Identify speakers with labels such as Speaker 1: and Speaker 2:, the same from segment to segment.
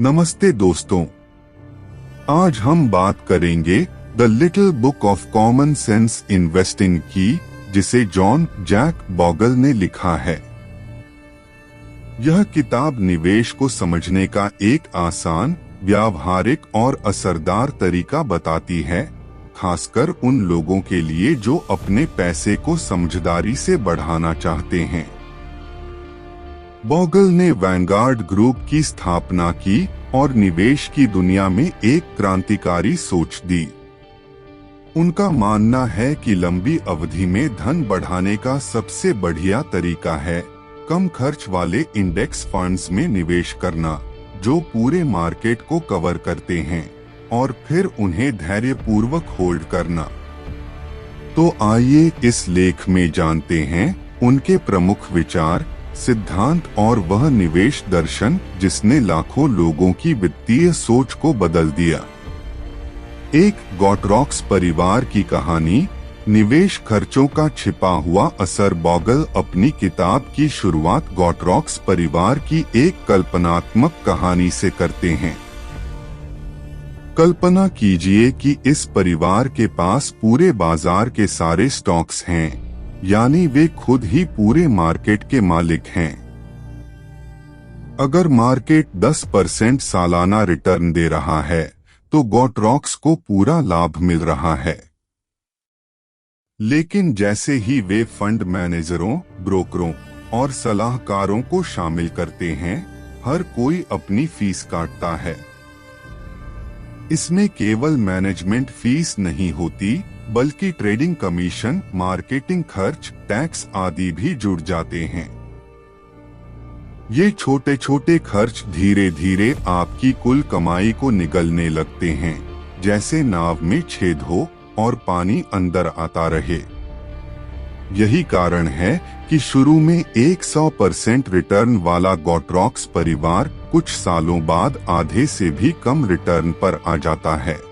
Speaker 1: नमस्ते दोस्तों, आज हम बात करेंगे the little book of common sense investing की, जिसे जॉन जैक बॉगल ने लिखा है। यह किताब निवेश को समझने का एक आसान, व्यावहारिक और असरदार तरीका बताती है, खासकर उन लोगों के लिए जो अपने पैसे को समझदारी से बढ़ाना चाहते हैं। बॉगल ने वैनगार्ड ग्रुप की स्थापना की और निवेश की दुनिया में एक क्रांतिकारी सोच दी। उनका मानना है कि लंबी अवधि में धन बढ़ाने का सबसे बढ़िया तरीका है कम खर्च वाले इंडेक्स फंड्स में निवेश करना, जो पूरे मार्केट को कवर करते हैं और फिर उन्हें धैर्यपूर्वक होल्ड करना। तो आइए इस लेख में जानते हैं उनके प्रमुख विचार, सिद्धांत और वह निवेश दर्शन जिसने लाखों लोगों की वित्तीय सोच को बदल दिया। एक गॉट्रॉक्स परिवार की कहानी, निवेश खर्चों का छिपा हुआ असर। बॉगल अपनी किताब की शुरुआत गॉट्रॉक्स परिवार की एक कल्पनात्मक कहानी से करते हैं। कल्पना कीजिए कि इस परिवार के पास पूरे बाजार के सारे स्टॉक्स हैं, यानी वे खुद ही पूरे मार्केट के मालिक हैं। अगर मार्केट 10% सालाना रिटर्न दे रहा है, तो गॉट्रॉक्स को पूरा लाभ मिल रहा है। लेकिन जैसे ही वे फंड मैनेजरों, ब्रोकरों और सलाहकारों को शामिल करते हैं, हर कोई अपनी फीस काटता है। इसमें केवल मैनेजमेंट फीस नहीं होती, बल्कि ट्रेडिंग कमीशन, मार्केटिंग खर्च, टैक्स आदि भी जुड़ जाते हैं। ये छोटे छोटे खर्च धीरे धीरे आपकी कुल कमाई को निगलने लगते हैं, जैसे नाव में छेद हो और पानी अंदर आता रहे। यही कारण है कि शुरू में 100% रिटर्न वाला गॉट्रॉक्स परिवार कुछ सालों बाद आधे से भी कम रिटर्न पर आ जाता है।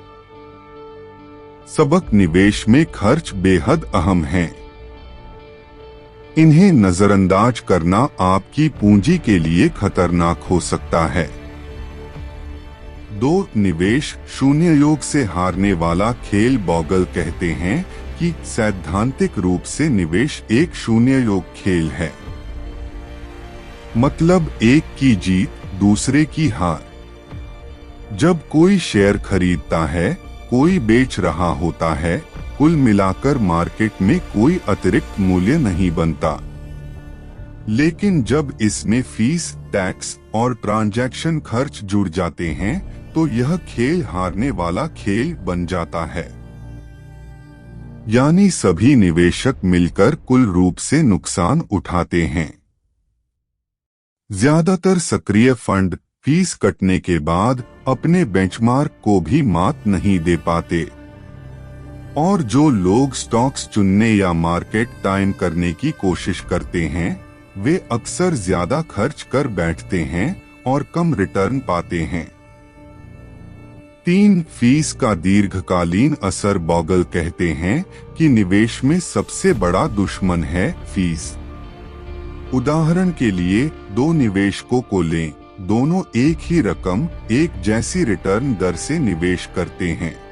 Speaker 1: सबक, निवेश में खर्च बेहद अहम हैं। इन्हें नजरअंदाज करना आपकी पूंजी के लिए खतरनाक हो सकता है। 2. निवेश शून्य योग से हारने वाला खेल। बॉगल कहते हैं कि सैद्धांतिक रूप से निवेश एक शून्य योग खेल है। मतलब एक की जीत, दूसरे की हार। जब कोई शेयर खरीदता है, कोई बेच रहा होता है, कुल मिलाकर मार्केट में कोई अतिरिक्त मूल्य नहीं बनता। लेकिन जब इसमें फीस, टैक्स और ट्रांजैक्शन खर्च जुड़ जाते हैं, तो यह खेल हारने वाला खेल बन जाता है। यानी सभी निवेशक मिलकर कुल रूप से नुकसान उठाते हैं। ज्यादातर सक्रिय फंड फीस कटने के बाद अपने बेंचमार्क को भी मात नहीं दे पाते, और जो लोग स्टॉक्स चुनने या मार्केट टाइम करने की कोशिश करते हैं, वे अक्सर ज्यादा खर्च कर बैठते हैं और कम रिटर्न पाते हैं। 3. फीस का दीर्घकालीन असर। बॉगल कहते हैं कि निवेश में सबसे बड़ा दुश्मन है फीस। उदाहरण के लिए 2 निवेशकों को लें, दोनों एक ही रकम, एक जैसी रिटर्न दर से निवेश करते हैं।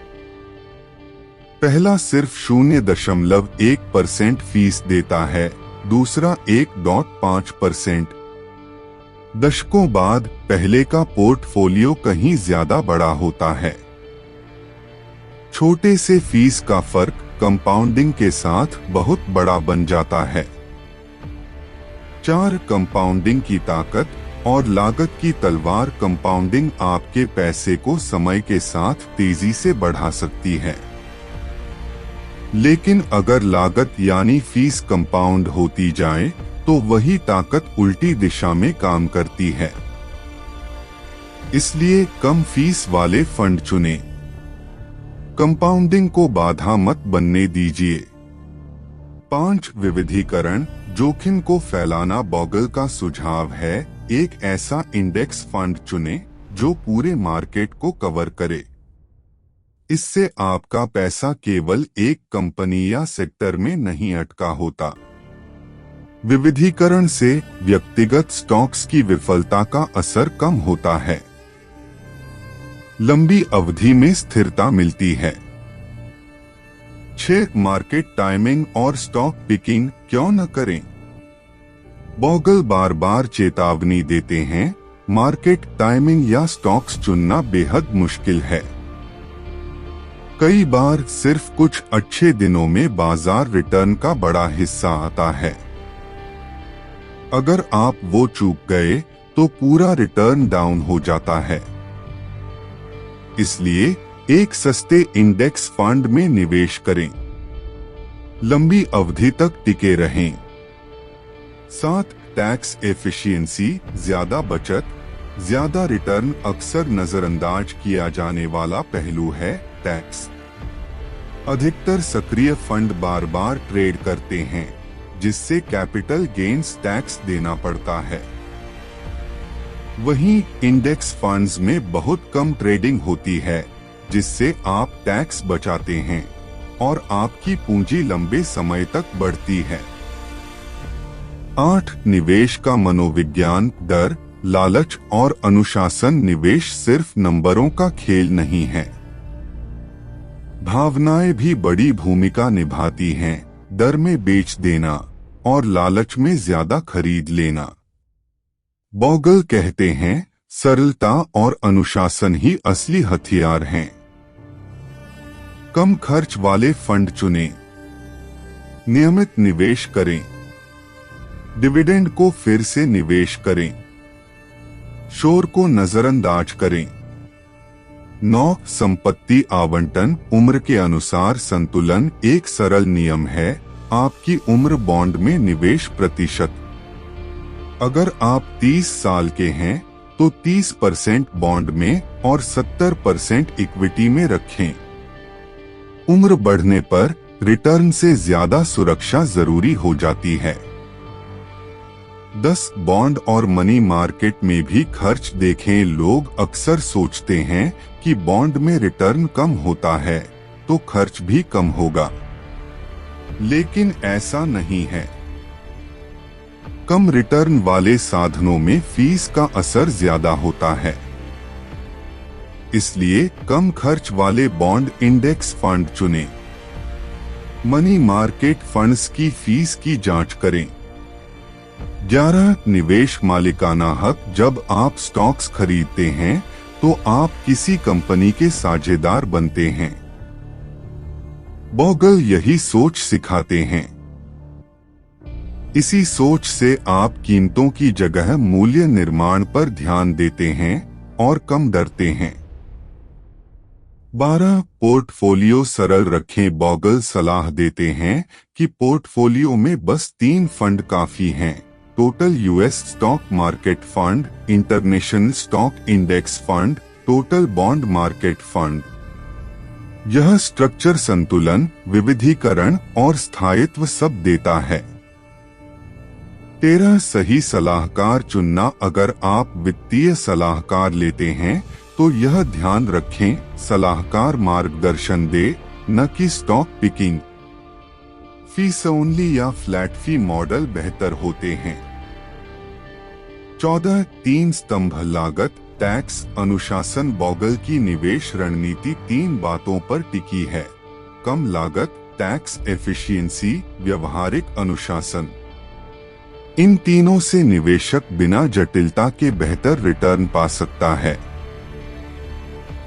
Speaker 1: पहला सिर्फ 0.1% फीस देता है, दूसरा 1.5%। दशकों बाद पहले का पोर्टफोलियो कहीं ज्यादा बड़ा होता है। छोटे से फीस का फर्क कंपाउंडिंग के साथ बहुत बड़ा बन जाता है। 4. कंपाउंडिंग की ताकत और लागत की तलवार। कंपाउंडिंग आपके पैसे को समय के साथ तेजी से बढ़ा सकती है, लेकिन अगर लागत यानी फीस कंपाउंड होती जाए, तो वही ताकत उल्टी दिशा में काम करती है। इसलिए कम फीस वाले फंड चुनें। कंपाउंडिंग को बाधा मत बनने दीजिए। 5. विविधीकरण, जोखिम को फैलाना। बॉगल का सुझाव है एक ऐसा इंडेक्स फंड चुनें जो पूरे मार्केट को कवर करे। इससे आपका पैसा केवल एक कंपनी या सेक्टर में नहीं अटका होता। विविधीकरण से व्यक्तिगत स्टॉक्स की विफलता का असर कम होता है। लंबी अवधि में स्थिरता मिलती है। 6. मार्केट टाइमिंग और स्टॉक पिकिंग क्यों न करें? बॉगल बार बार चेतावनी देते हैं, मार्केट टाइमिंग या स्टॉक्स चुनना बेहद मुश्किल है। कई बार सिर्फ कुछ अच्छे दिनों में बाजार रिटर्न का बड़ा हिस्सा आता है। अगर आप वो चूक गए तो पूरा रिटर्न डाउन हो जाता है। इसलिए एक सस्ते इंडेक्स फंड में निवेश करें, लंबी अवधि तक टिके रहें। 7. टैक्स एफिशिएंसी, ज्यादा बचत, ज्यादा रिटर्न अक्सर नजरअंदाज किया जाने वाला पहलू है टैक्स। अधिकतर सक्रिय फंड बार बार ट्रेड करते हैं, जिससे कैपिटल गेन्स टैक्स देना पड़ता है। वहीं इंडेक्स फंड्स में बहुत कम ट्रेडिंग होती है, जिससे आप टैक्स बचाते हैं और आपकी पूंजी लंबे समय तक बढ़ती है। 8. निवेश का मनोविज्ञान, डर, लालच और अनुशासन। निवेश सिर्फ नंबरों का खेल नहीं है, भावनाएं भी बड़ी भूमिका निभाती हैं। डर में बेच देना और लालच में ज्यादा खरीद लेना। बॉगल कहते हैं, सरलता और अनुशासन ही असली हथियार हैं। कम खर्च वाले फंड चुनें, नियमित निवेश करें, डिविडेंड को फिर से निवेश करें, शोर को नजरअंदाज करें। 9. संपत्ति आवंटन, उम्र के अनुसार संतुलन एक सरल नियम है। आपकी उम्र बॉन्ड में निवेश प्रतिशत। अगर आप 30 साल के हैं तो 30% बॉन्ड में और 70% इक्विटी में रखें। उम्र बढ़ने पर रिटर्न से ज्यादा सुरक्षा जरूरी हो जाती है। 10. बॉन्ड और मनी मार्केट में भी खर्च देखें। लोग अक्सर सोचते हैं कि बॉन्ड में रिटर्न कम होता है तो खर्च भी कम होगा, लेकिन ऐसा नहीं है। कम रिटर्न वाले साधनों में फीस का असर ज्यादा होता है। इसलिए कम खर्च वाले बॉन्ड इंडेक्स फंड चुनें। मनी मार्केट फंड्स की फीस की जांच करें। 11. निवेश मालिकाना हक, जब आप स्टॉक्स खरीदते हैं तो आप किसी कंपनी के साझेदार बनते हैं। बॉगल यही सोच सिखाते हैं। इसी सोच से आप कीमतों की जगह मूल्य निर्माण पर ध्यान देते हैं और कम डरते हैं। 12. पोर्टफोलियो सरल रखें। बॉगल सलाह देते हैं कि पोर्टफोलियो में बस 3 फंड काफी हैं। Total US stock market fund, international stock index fund, total bond market fund. यह स्ट्रक्चर संतुलन, विविधीकरण और स्थायित्व सब देता है। 13. सही सलाहकार चुनना, अगर आप वित्तीय सलाहकार लेते हैं तो यह ध्यान रखें सलाहकार मार्गदर्शन दे, न कि स्टॉक पिकिंग। फीस ओनली या फ्लैट फी मॉडल बेहतर होते हैं। 14. 3 स्तंभ, लागत, टैक्स, अनुशासन। बॉगल की निवेश रणनीति 3 बातों पर टिकी है: कम लागत, टैक्स एफिशिएंसी, व्यवहारिक अनुशासन। इन तीनों से निवेशक बिना जटिलता के बेहतर रिटर्न पा सकता है।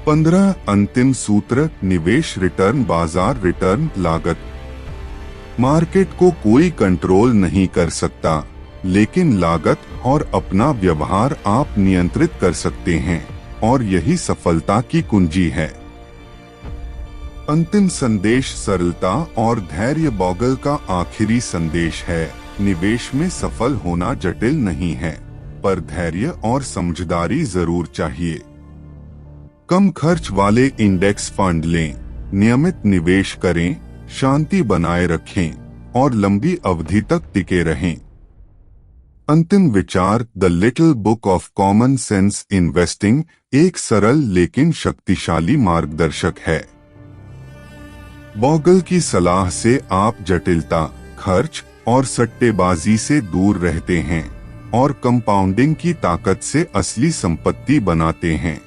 Speaker 1: 15. अंतिम सूत्र, निवेश रिटर्न, बाजार रिटर्न, लागत। मार्केट को कोई कंट्रोल नहीं कर सकता, लेकिन लागत और अपना व्यवहार आप नियंत्रित कर सकते हैं, और यही सफलता की कुंजी है। अंतिम संदेश, सरलता और धैर्य। बॉगल का आखिरी संदेश है, निवेश में सफल होना जटिल नहीं है, पर धैर्य और समझदारी जरूर चाहिए। कम खर्च वाले इंडेक्स फंड लें, नियमित निवेश करें, शांति बनाए रखें और लंबी अवधि तक टिके रहें। अंतिम विचार, the little book of common sense investing एक सरल लेकिन शक्तिशाली मार्गदर्शक है। बॉगल की सलाह से आप जटिलता, खर्च और सट्टेबाजी से दूर रहते हैं और कंपाउंडिंग की ताकत से असली संपत्ति बनाते हैं।